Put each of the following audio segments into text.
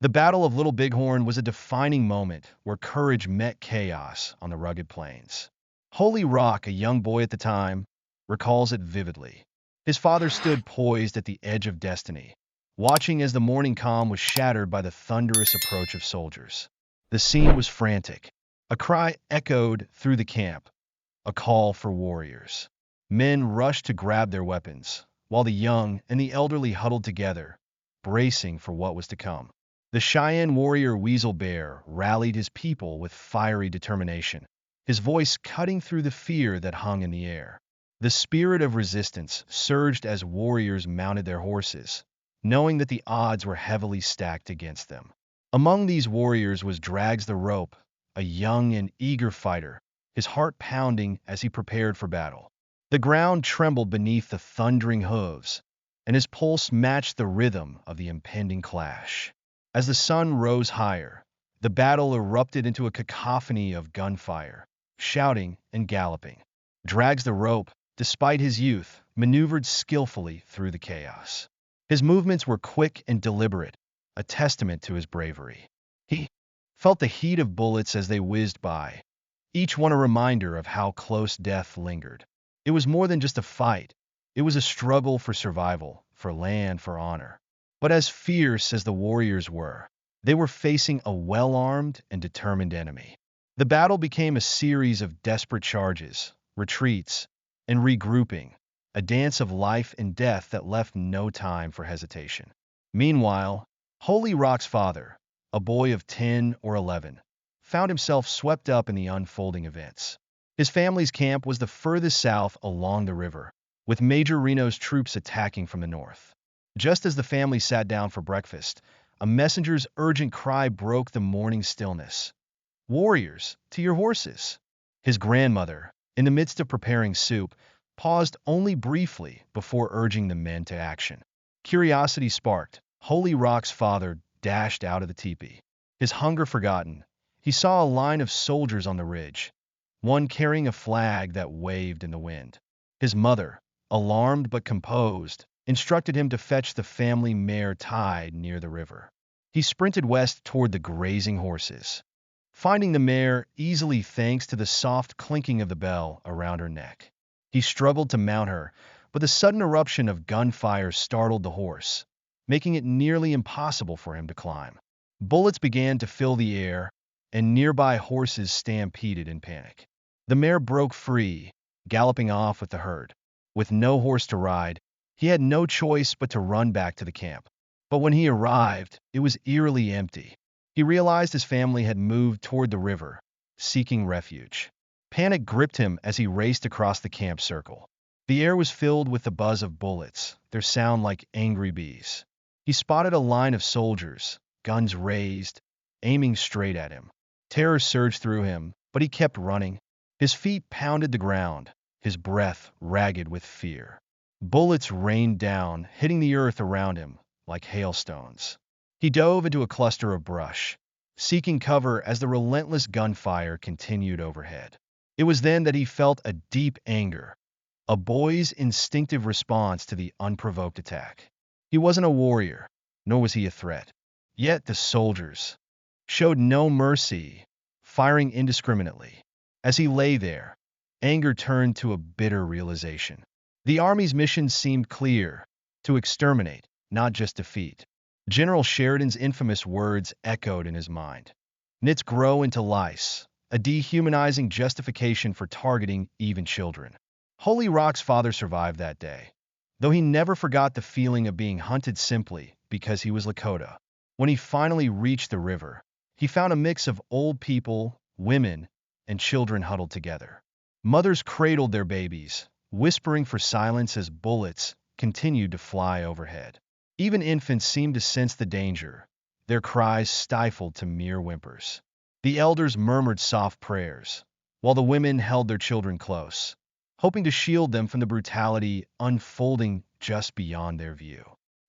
The Battle of Little Bighorn was a defining moment where courage met chaos on the rugged plains. Holy Rock, a young boy at the time, recalls it vividly. His father stood poised at the edge of destiny, watching as the morning calm was shattered by the thunderous approach of soldiers. The scene was frantic. A cry echoed through the camp, a call for warriors. Men rushed to grab their weapons, while the young and the elderly huddled together, bracing for what was to come. The Cheyenne warrior Weasel Bear rallied his people with fiery determination, his voice cutting through the fear that hung in the air. The spirit of resistance surged as warriors mounted their horses, knowing that the odds were heavily stacked against them. Among these warriors was Drags the Rope, a young and eager fighter, his heart pounding as he prepared for battle. The ground trembled beneath the thundering hooves, and his pulse matched the rhythm of the impending clash. As the sun rose higher, the battle erupted into a cacophony of gunfire, shouting and galloping. Drags the Rope, despite his youth, maneuvered skillfully through the chaos. His movements were quick and deliberate, a testament to his bravery. He felt the heat of bullets as they whizzed by, each one a reminder of how close death lingered. It was more than just a fight. It was a struggle for survival, for land, for honor. But as fierce as the warriors were, they were facing a well-armed and determined enemy. The battle became a series of desperate charges, retreats, and regrouping, a dance of life and death that left no time for hesitation. Meanwhile, Holy Rock's father, a boy of 10 or 11, found himself swept up in the unfolding events. His family's camp was the furthest south along the river, with Major Reno's troops attacking from the north. Just as the family sat down for breakfast, a messenger's urgent cry broke the morning stillness. "Warriors, to your horses!" His grandmother, in the midst of preparing soup, paused only briefly before urging the men to action. Curiosity sparked, Holy Rock's father dashed out of the teepee. His hunger forgotten, he saw a line of soldiers on the ridge, one carrying a flag that waved in the wind. His mother, alarmed but composed, instructed him to fetch the family mare tied near the river. He sprinted west toward the grazing horses, finding the mare easily thanks to the soft clinking of the bell around her neck. He struggled to mount her, but the sudden eruption of gunfire startled the horse, making it nearly impossible for him to climb. Bullets began to fill the air, and nearby horses stampeded in panic. The mare broke free, galloping off with the herd. With no horse to ride, he had no choice but to run back to the camp. But when he arrived, it was eerily empty. He realized his family had moved toward the river, seeking refuge. Panic gripped him as he raced across the camp circle. The air was filled with the buzz of bullets, their sound like angry bees. He spotted a line of soldiers, guns raised, aiming straight at him. Terror surged through him, but he kept running. His feet pounded the ground, his breath ragged with fear. Bullets rained down, hitting the earth around him like hailstones. He dove into a cluster of brush, seeking cover as the relentless gunfire continued overhead. It was then that he felt a deep anger, a boy's instinctive response to the unprovoked attack. He wasn't a warrior, nor was he a threat. Yet the soldiers showed no mercy, firing indiscriminately. As he lay there, anger turned to a bitter realization. The Army's mission seemed clear: to exterminate, not just defeat. General Sheridan's infamous words echoed in his mind. Nits grow into lice, a dehumanizing justification for targeting even children. Holy Rock's father survived that day, though he never forgot the feeling of being hunted simply because he was Lakota. When he finally reached the river, he found a mix of old people, women, and children huddled together. Mothers cradled their babies, whispering for silence as bullets continued to fly overhead. Even infants seemed to sense the danger, their cries stifled to mere whimpers. The elders murmured soft prayers, while the women held their children close, hoping to shield them from the brutality unfolding just beyond their view.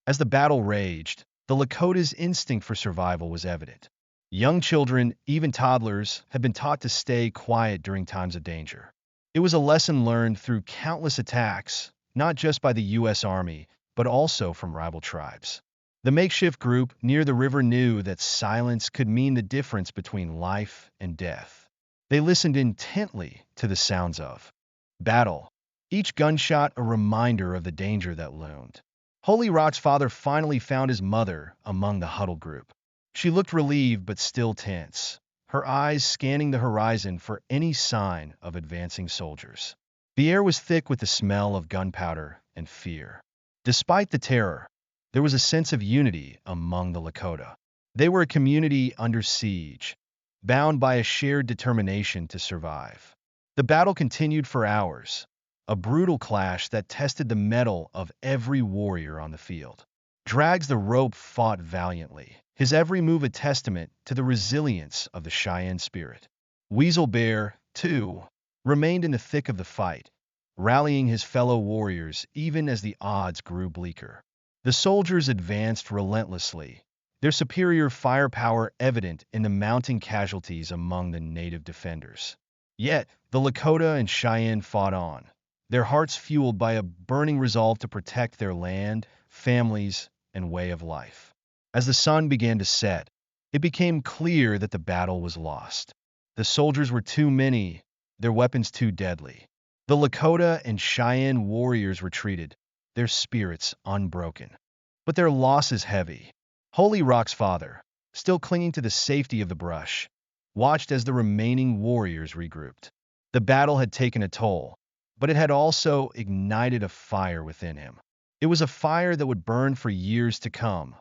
As the battle raged, the Lakota's instinct for survival was evident. Young children, even toddlers, had been taught to stay quiet during times of danger. It was a lesson learned through countless attacks, not just by the U.S. Army, but also from rival tribes. The makeshift group near the river knew that silence could mean the difference between life and death. They listened intently to the sounds of battle, each gunshot a reminder of the danger that loomed. Holy Rock's father finally found his mother among the huddled group. She looked relieved but still tense, her eyes scanning the horizon for any sign of advancing soldiers. The air was thick with the smell of gunpowder and fear. Despite the terror, there was a sense of unity among the Lakota. They were a community under siege, bound by a shared determination to survive. The battle continued for hours, a brutal clash that tested the mettle of every warrior on the field. Drags the Rope fought valiantly, his every move a testament to the resilience of the Cheyenne spirit. Weasel Bear, too, remained in the thick of the fight, rallying his fellow warriors even as the odds grew bleaker. The soldiers advanced relentlessly, their superior firepower evident in the mounting casualties among the native defenders. Yet, the Lakota and Cheyenne fought on, their hearts fueled by a burning resolve to protect their land, families, and way of life. As the sun began to set, it became clear that the battle was lost. The soldiers were too many, their weapons too deadly. The Lakota and Cheyenne warriors retreated, their spirits unbroken. But their loss is heavy. Holy Rock's father, still clinging to the safety of the brush, watched as the remaining warriors regrouped. The battle had taken a toll, but it had also ignited a fire within him. It was a fire that would burn for years to come,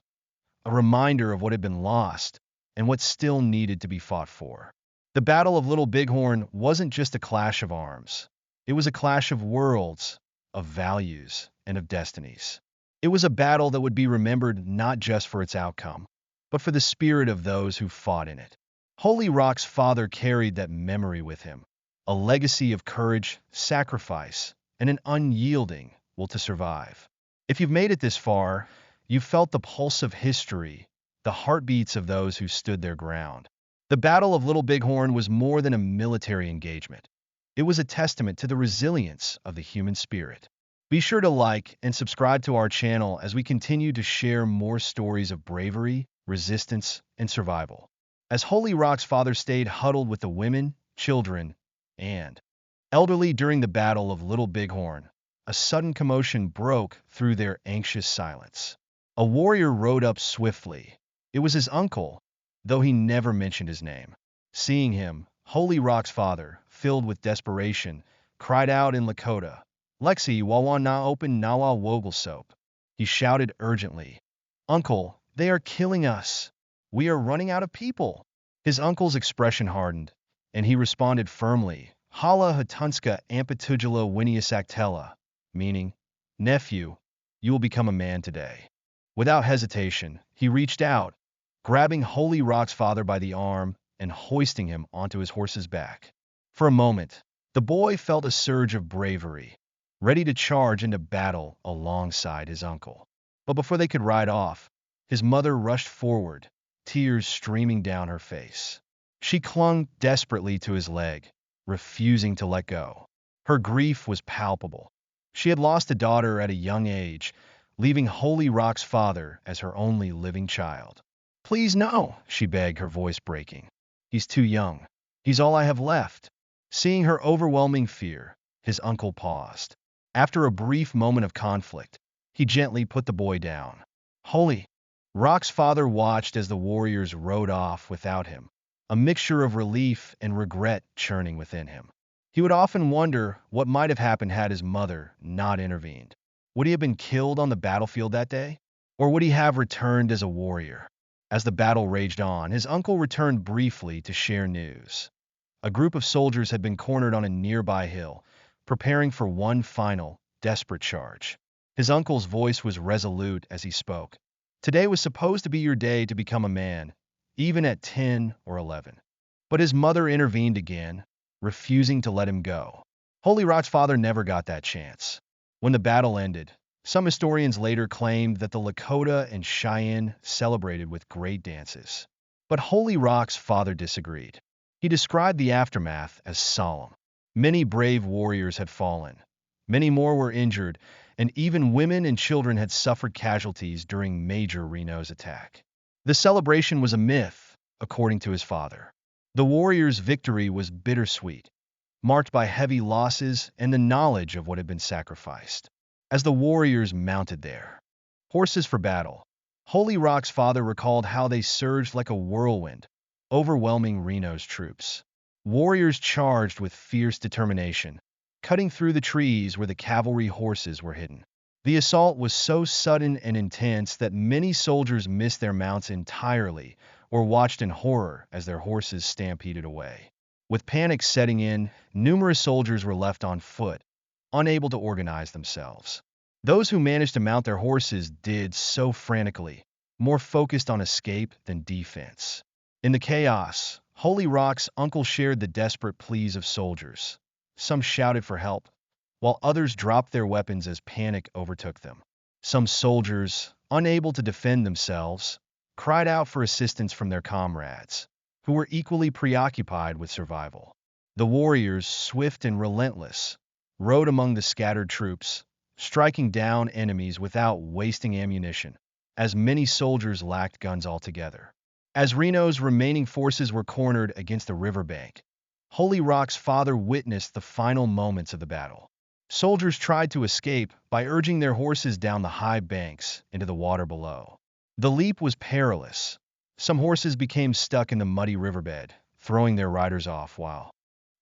a reminder of what had been lost and what still needed to be fought for. The Battle of Little Bighorn wasn't just a clash of arms. It was a clash of worlds, of values, and of destinies. It was a battle that would be remembered not just for its outcome, but for the spirit of those who fought in it. Holy Rock's father carried that memory with him, a legacy of courage, sacrifice, and an unyielding will to survive. If you've made it this far, you've felt the pulse of history, the heartbeats of those who stood their ground. The Battle of Little Bighorn was more than a military engagement. It was a testament to the resilience of the human spirit. Be sure to like and subscribe to our channel as we continue to share more stories of bravery, resistance, and survival. As Holy Rock's father stayed huddled with the women, children, and elderly during the Battle of Little Bighorn, a sudden commotion broke through their anxious silence. A warrior rode up swiftly. It was his uncle, though he never mentioned his name. Seeing him, Holy Rock's father, filled with desperation, cried out in Lakota, "Lexi, wawa na open nawa wogel soap." He shouted urgently, "Uncle, they are killing us. We are running out of people." His uncle's expression hardened, and he responded firmly, "Hala hatunska ampatugula winiasactella," meaning, "Nephew, you will become a man today." Without hesitation, he reached out, grabbing Holy Rock's father by the arm and hoisting him onto his horse's back. For a moment, the boy felt a surge of bravery, ready to charge into battle alongside his uncle. But before they could ride off, his mother rushed forward, tears streaming down her face. She clung desperately to his leg, refusing to let go. Her grief was palpable. She had lost a daughter at a young age, leaving Holy Rock's father as her only living child. "Please no," she begged, her voice breaking. "He's too young. He's all I have left." Seeing her overwhelming fear, his uncle paused. After a brief moment of conflict, he gently put the boy down. Holy Rock's father watched as the warriors rode off without him, a mixture of relief and regret churning within him. He would often wonder what might have happened had his mother not intervened. Would he have been killed on the battlefield that day? Or would he have returned as a warrior? As the battle raged on, his uncle returned briefly to share news. A group of soldiers had been cornered on a nearby hill, preparing for one final, desperate charge. His uncle's voice was resolute as he spoke. "Today was supposed to be your day to become a man, even at 10 or 11. But his mother intervened again, refusing to let him go. Holy Rock's father never got that chance. When the battle ended, some historians later claimed that the Lakota and Cheyenne celebrated with great dances. But Holy Rock's father disagreed. He described the aftermath as solemn. Many brave warriors had fallen. Many more were injured, and even women and children had suffered casualties during Major Reno's attack. The celebration was a myth, according to his father. The warriors' victory was bittersweet, marked by heavy losses and the knowledge of what had been sacrificed. As the warriors mounted their horses for battle, Holy Rock's father recalled how they surged like a whirlwind, overwhelming Reno's troops. Warriors charged with fierce determination, cutting through the trees where the cavalry horses were hidden. The assault was so sudden and intense that many soldiers missed their mounts entirely or watched in horror as their horses stampeded away. With panic setting in, numerous soldiers were left on foot, unable to organize themselves. Those who managed to mount their horses did so frantically, more focused on escape than defense. In the chaos, Holy Rock's uncle shared the desperate pleas of soldiers. Some shouted for help, while others dropped their weapons as panic overtook them. Some soldiers, unable to defend themselves, cried out for assistance from their comrades, who were equally preoccupied with survival. The warriors, swift and relentless, rode among the scattered troops, striking down enemies without wasting ammunition, as many soldiers lacked guns altogether. As Reno's remaining forces were cornered against the riverbank, Holy Rock's father witnessed the final moments of the battle. Soldiers tried to escape by urging their horses down the high banks into the water below. The leap was perilous. Some horses became stuck in the muddy riverbed, throwing their riders off, while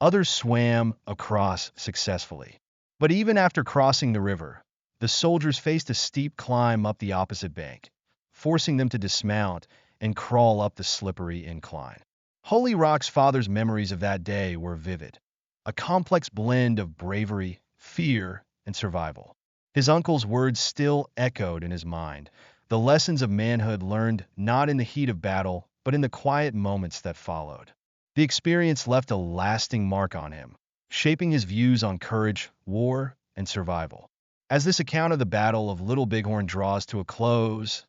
others swam across successfully. But even after crossing the river, the soldiers faced a steep climb up the opposite bank, forcing them to dismount and crawl up the slippery incline. Holy Rock's father's memories of that day were vivid, a complex blend of bravery, fear, and survival. His uncle's words still echoed in his mind, the lessons of manhood learned not in the heat of battle, but in the quiet moments that followed. The experience left a lasting mark on him, shaping his views on courage, war, and survival. As this account of the Battle of Little Bighorn draws to a close,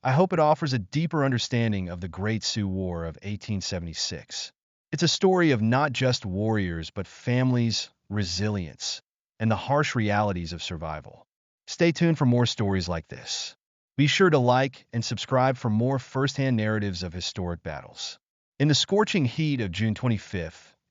I hope it offers a deeper understanding of the Great Sioux War of 1876. It's a story of not just warriors, but families, resilience, and the harsh realities of survival. Stay tuned for more stories like this. Be sure to like and subscribe for more first-hand narratives of historic battles. In the scorching heat of June 25,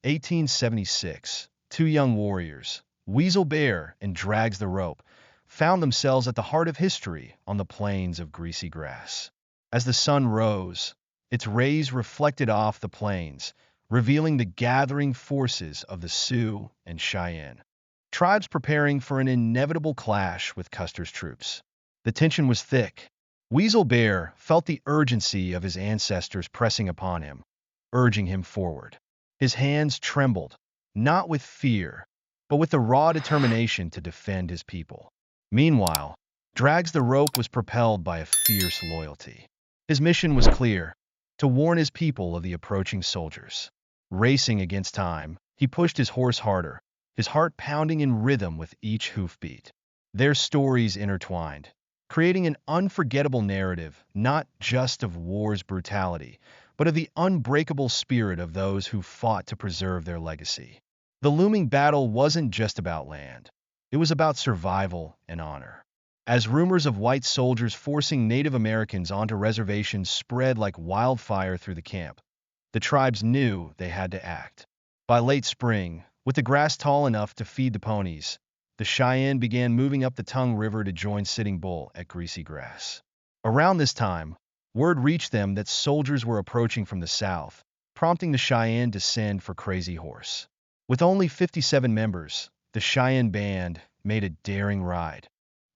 1876, two young warriors, Weasel Bear and Drags the Rope, found themselves at the heart of history on the plains of Greasy Grass. As the sun rose, its rays reflected off the plains, revealing the gathering forces of the Sioux and Cheyenne, tribes preparing for an inevitable clash with Custer's troops. The tension was thick. Weasel Bear felt the urgency of his ancestors pressing upon him, urging him forward. His hands trembled, not with fear, but with the raw determination to defend his people. Meanwhile, Drags the Rope was propelled by a fierce loyalty. His mission was clear, to warn his people of the approaching soldiers. Racing against time, he pushed his horse harder, his heart pounding in rhythm with each hoofbeat. Their stories intertwined, creating an unforgettable narrative not just of war's brutality, but of the unbreakable spirit of those who fought to preserve their legacy. The looming battle wasn't just about land. It was about survival and honor. As rumors of white soldiers forcing Native Americans onto reservations spread like wildfire through the camp, the tribes knew they had to act. By late spring, with the grass tall enough to feed the ponies, the Cheyenne began moving up the Tongue River to join Sitting Bull at Greasy Grass. Around this time, word reached them that soldiers were approaching from the south, prompting the Cheyenne to send for Crazy Horse. With only 57 members, the Cheyenne band made a daring ride,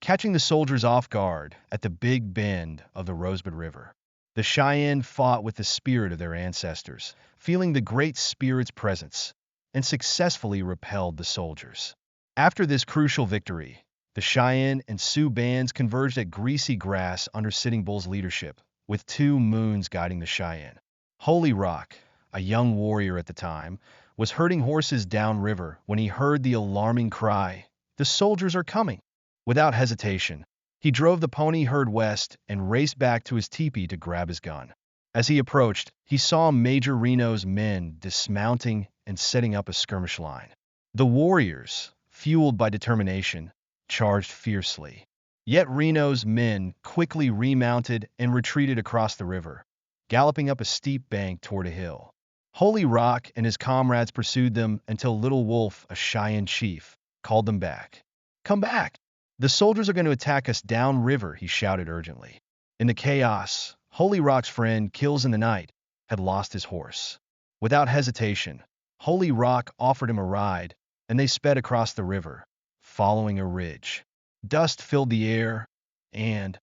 catching the soldiers off guard at the Big Bend of the Rosebud River. The Cheyenne fought with the spirit of their ancestors, feeling the Great Spirit's presence, and successfully repelled the soldiers. After this crucial victory, the Cheyenne and Sioux bands converged at Greasy Grass under Sitting Bull's leadership, with two moons guiding the Cheyenne. Holy Rock, a young warrior at the time, was herding horses downriver when he heard the alarming cry, "The soldiers are coming!" Without hesitation, he drove the pony herd west and raced back to his teepee to grab his gun. As he approached, he saw Major Reno's men dismounting and setting up a skirmish line. The warriors, fueled by determination, charged fiercely. Yet Reno's men quickly remounted and retreated across the river, galloping up a steep bank toward a hill. Holy Rock and his comrades pursued them until Little Wolf, a Cheyenne chief, called them back. "Come back! The soldiers are going to attack us downriver," he shouted urgently. In the chaos, Holy Rock's friend, Kills in the Night, had lost his horse. Without hesitation, Holy Rock offered him a ride, and they sped across the river, following a ridge. Dust filled the air, and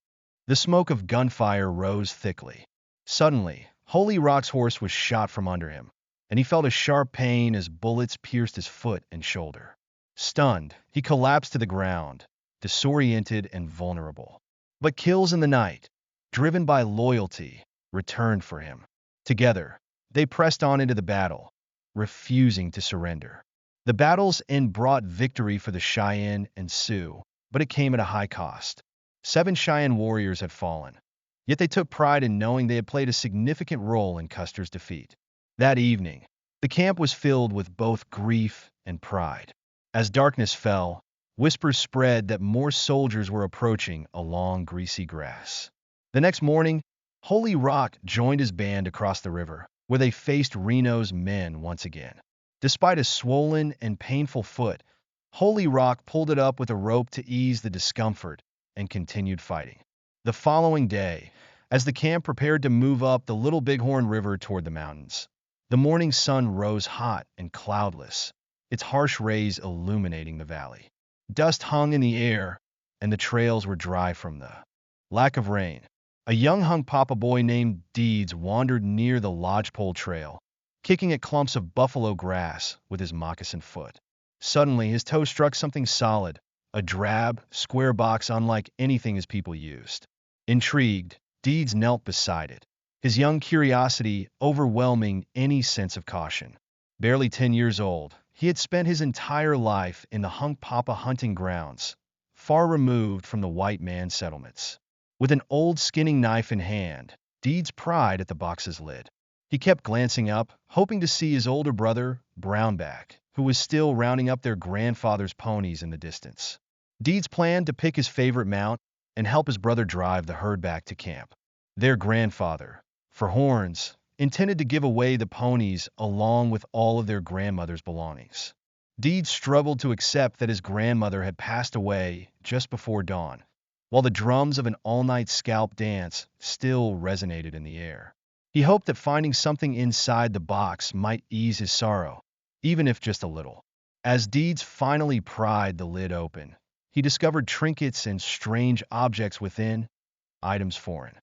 the smoke of gunfire rose thickly. Suddenly, Holy Rock's horse was shot from under him, and he felt a sharp pain as bullets pierced his foot and shoulder. Stunned, he collapsed to the ground, disoriented and vulnerable. But Kills in the Night, driven by loyalty, returned for him. Together, they pressed on into the battle, refusing to surrender. The battle's end brought victory for the Cheyenne and Sioux, but it came at a high cost. 7 Cheyenne warriors had fallen, yet they took pride in knowing they had played a significant role in Custer's defeat. That evening, the camp was filled with both grief and pride. As darkness fell, whispers spread that more soldiers were approaching along greasy grass. The next morning, Holy Rock joined his band across the river, where they faced Reno's men once again. Despite a swollen and painful foot, Holy Rock pulled it up with a rope to ease the discomfort and continued fighting. The following day, as the camp prepared to move up the Little Bighorn River toward the mountains, the morning sun rose hot and cloudless, its harsh rays illuminating the valley. Dust hung in the air, and the trails were dry from the lack of rain. A young Hunkpapa boy named Deeds wandered near the lodgepole trail, kicking at clumps of buffalo grass with his moccasin foot. Suddenly, his toe struck something solid, a drab, square box unlike anything his people used. Intrigued, Deeds knelt beside it, his young curiosity overwhelming any sense of caution. Barely 10 years old, he had spent his entire life in the Hunkpapa hunting grounds, far removed from the white man settlements. With an old skinning knife in hand, Deeds pried at the box's lid. He kept glancing up, hoping to see his older brother, Brownback, who was still rounding up their grandfather's ponies in the distance. Deeds planned to pick his favorite mount and help his brother drive the herd back to camp. Their grandfather, for horns, intended to give away the ponies along with all of their grandmother's belongings. Deeds struggled to accept that his grandmother had passed away just before dawn, while the drums of an all-night scalp dance still resonated in the air. He hoped that finding something inside the box might ease his sorrow, even if just a little. As Deeds finally pried the lid open, he discovered trinkets and strange objects within, items foreign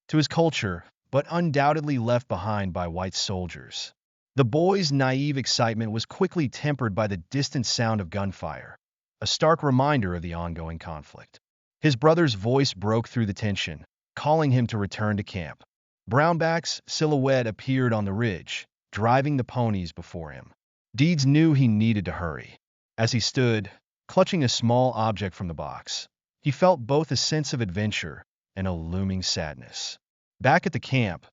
to his culture, but undoubtedly left behind by white soldiers. The boy's naive excitement was quickly tempered by the distant sound of gunfire, a stark reminder of the ongoing conflict. His brother's voice broke through the tension, calling him to return to camp. Brownback's silhouette appeared on the ridge, driving the ponies before him. Deeds knew he needed to hurry. As he stood, clutching a small object from the box, he felt both a sense of adventure and a looming sadness. Back at the camp,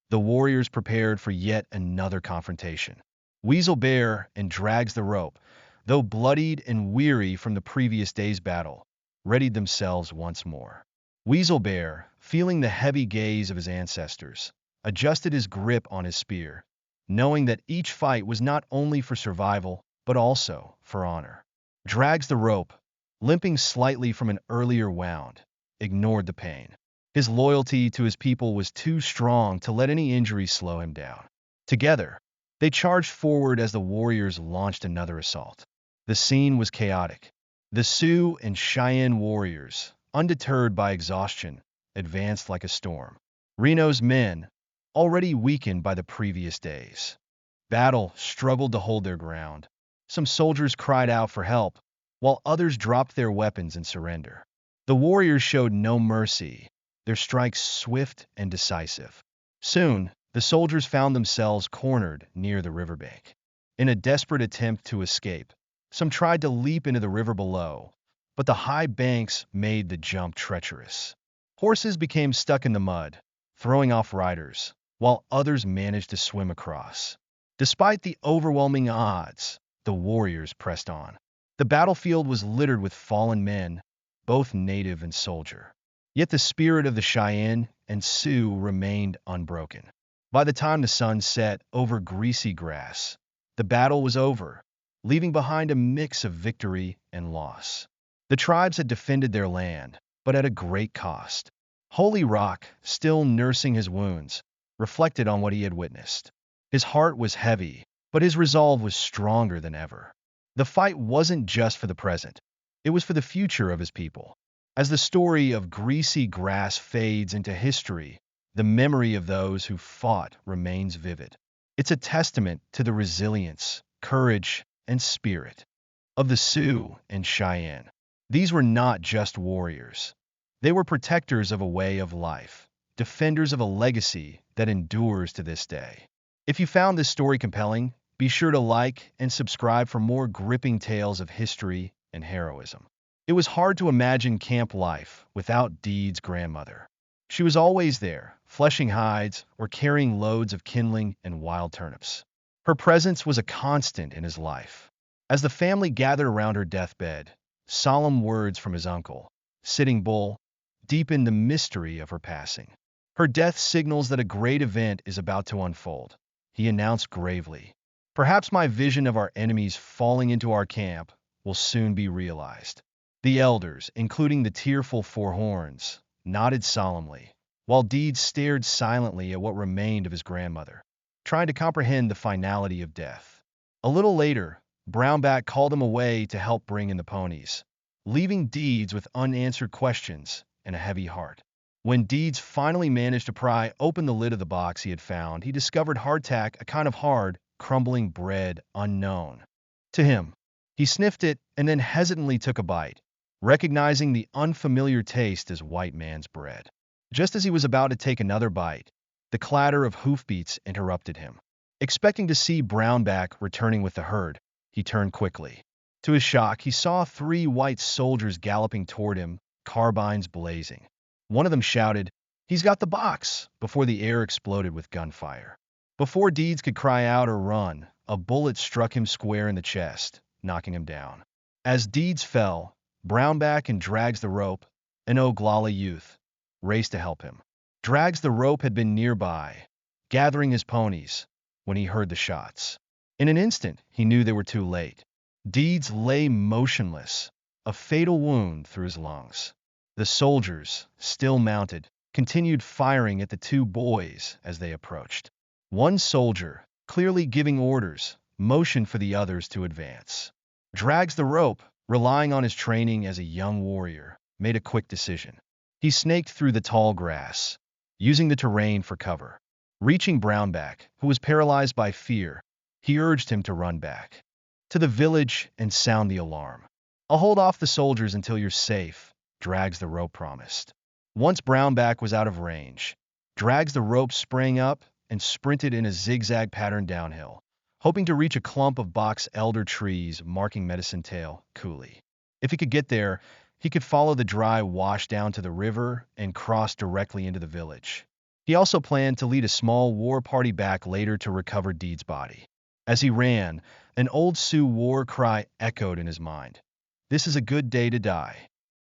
the warriors prepared for yet another confrontation. Weasel Bear and Drags the Rope, though bloodied and weary from the previous day's battle, readied themselves once more. Weasel Bear, feeling the heavy gaze of his ancestors, adjusted his grip on his spear, knowing that each fight was not only for survival, but also for honor. Drags the Rope, limping slightly from an earlier wound, ignored the pain. His loyalty to his people was too strong to let any injury slow him down. Together, they charged forward as the warriors launched another assault. The scene was chaotic. The Sioux and Cheyenne warriors, undeterred by exhaustion, advanced like a storm. Reno's men, already weakened by the previous days, battle, struggled to hold their ground. Some soldiers cried out for help, while others dropped their weapons in surrender. The warriors showed no mercy, their strikes swift and decisive. Soon, the soldiers found themselves cornered near the riverbank. In a desperate attempt to escape, some tried to leap into the river below, but the high banks made the jump treacherous. Horses became stuck in the mud, throwing off riders, while others managed to swim across. Despite the overwhelming odds, the warriors pressed on. The battlefield was littered with fallen men, both native and soldier. Yet the spirit of the Cheyenne and Sioux remained unbroken. By the time the sun set over greasy grass, the battle was over, leaving behind a mix of victory and loss. The tribes had defended their land, but at a great cost. Holy Rock, still nursing his wounds, reflected on what he had witnessed. His heart was heavy, but his resolve was stronger than ever. The fight wasn't just for the present, it was for the future of his people. As the story of greasy grass fades into history, the memory of those who fought remains vivid. It's a testament to the resilience, courage, and spirit of the Sioux and Cheyenne. These were not just warriors. They were protectors of a way of life, defenders of a legacy that endures to this day. If you found this story compelling, be sure to like and subscribe for more gripping tales of history and heroism. It was hard to imagine camp life without Deed's grandmother. She was always there, fleshing hides or carrying loads of kindling and wild turnips. Her presence was a constant in his life. As the family gathered around her deathbed, solemn words from his uncle, Sitting Bull, deepened the mystery of her passing. Her death signals that a great event is about to unfold, he announced gravely. Perhaps my vision of our enemies falling into our camp will soon be realized. The elders, including the tearful Four Horns, nodded solemnly, while Deed stared silently at what remained of his grandmother, trying to comprehend the finality of death. A little later, Brownback called him away to help bring in the ponies, leaving Deeds with unanswered questions and a heavy heart. When Deeds finally managed to pry open the lid of the box he had found, he discovered hardtack, a kind of hard, crumbling bread unknown to him. He sniffed it and then hesitantly took a bite, recognizing the unfamiliar taste as white man's bread. Just as he was about to take another bite, the clatter of hoofbeats interrupted him. Expecting to see Brownback returning with the herd, he turned quickly. To his shock, he saw 3 white soldiers galloping toward him, carbines blazing. One of them shouted, "He's got the box!" before the air exploded with gunfire. Before Deeds could cry out or run, a bullet struck him square in the chest, knocking him down. As Deeds fell, Brownback and Drags the Rope, an Oglala youth, raced to help him. Drags the Rope had been nearby, gathering his ponies, when he heard the shots. In an instant, he knew they were too late. Deeds lay motionless, a fatal wound through his lungs. The soldiers, still mounted, continued firing at the 2 boys as they approached. One soldier, clearly giving orders, motioned for the others to advance. Drags the Rope, relying on his training as a young warrior, made a quick decision. He snaked through the tall grass, using the terrain for cover. Reaching Brownback, who was paralyzed by fear, he urged him to run back to the village and sound the alarm. "I'll hold off the soldiers until you're safe," Drags the Rope promised. Once Brownback was out of range, Drags the Rope sprang up and sprinted in a zigzag pattern downhill, hoping to reach a clump of box elder trees marking Medicine Tail Coulee. If he could get there, he could follow the dry wash down to the river and cross directly into the village. He also planned to lead a small war party back later to recover Deed's body. As he ran, an old Sioux war cry echoed in his mind. "This is a good day to die."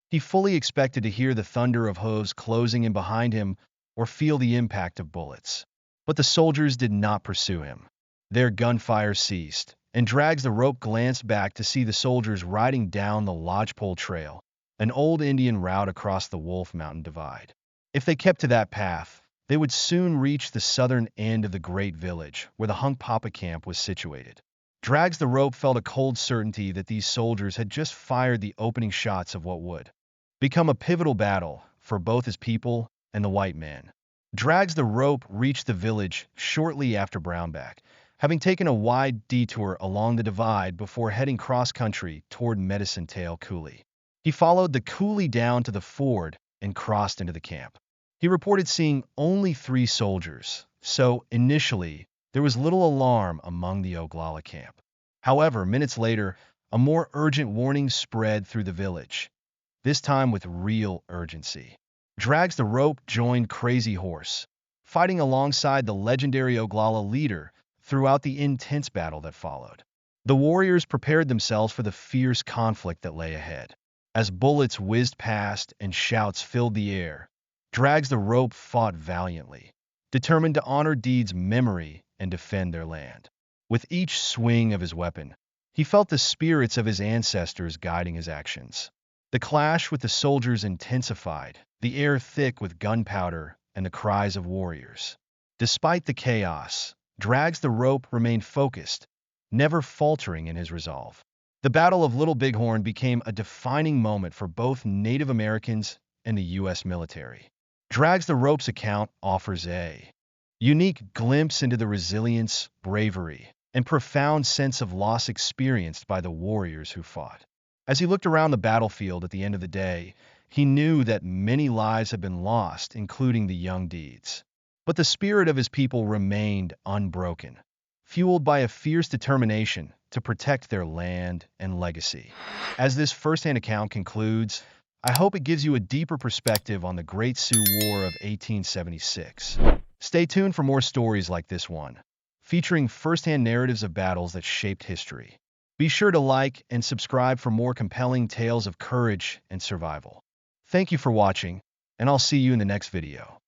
He fully expected to hear the thunder of hooves closing in behind him or feel the impact of bullets. But the soldiers did not pursue him. Their gunfire ceased, and Drags the Rope glanced back to see the soldiers riding down the Lodgepole Trail, an old Indian route across the Wolf Mountain Divide. If they kept to that path, they would soon reach the southern end of the great village where the Hunkpapa camp was situated. Drags the Rope felt a cold certainty that these soldiers had just fired the opening shots of what would become a pivotal battle for both his people and the white men. Drags the Rope reached the village shortly after Brownback, having taken a wide detour along the divide before heading cross-country toward Medicine Tail Coulee. He followed the coulee down to the ford and crossed into the camp. He reported seeing only 3 soldiers, so initially there was little alarm among the Oglala camp. However, minutes later, a more urgent warning spread through the village, this time with real urgency. Drags the Rope joined Crazy Horse, fighting alongside the legendary Oglala leader throughout the intense battle that followed. The warriors prepared themselves for the fierce conflict that lay ahead. As bullets whizzed past and shouts filled the air, Drags the Rope fought valiantly, determined to honor Deed's memory and defend their land. With each swing of his weapon, he felt the spirits of his ancestors guiding his actions. The clash with the soldiers intensified, the air thick with gunpowder and the cries of warriors. Despite the chaos, Drags the Rope remained focused, never faltering in his resolve. The Battle of Little Bighorn became a defining moment for both Native Americans and the U.S. military. Drags the Rope's account offers a unique glimpse into the resilience, bravery, and profound sense of loss experienced by the warriors who fought. As he looked around the battlefield at the end of the day, he knew that many lives had been lost, including the young Deeds. But the spirit of his people remained unbroken, fueled by a fierce determination to protect their land and legacy. As this firsthand account concludes, I hope it gives you a deeper perspective on the Great Sioux War of 1876. Stay tuned for more stories like this one, featuring firsthand narratives of battles that shaped history. Be sure to like and subscribe for more compelling tales of courage and survival. Thank you for watching, and I'll see you in the next video.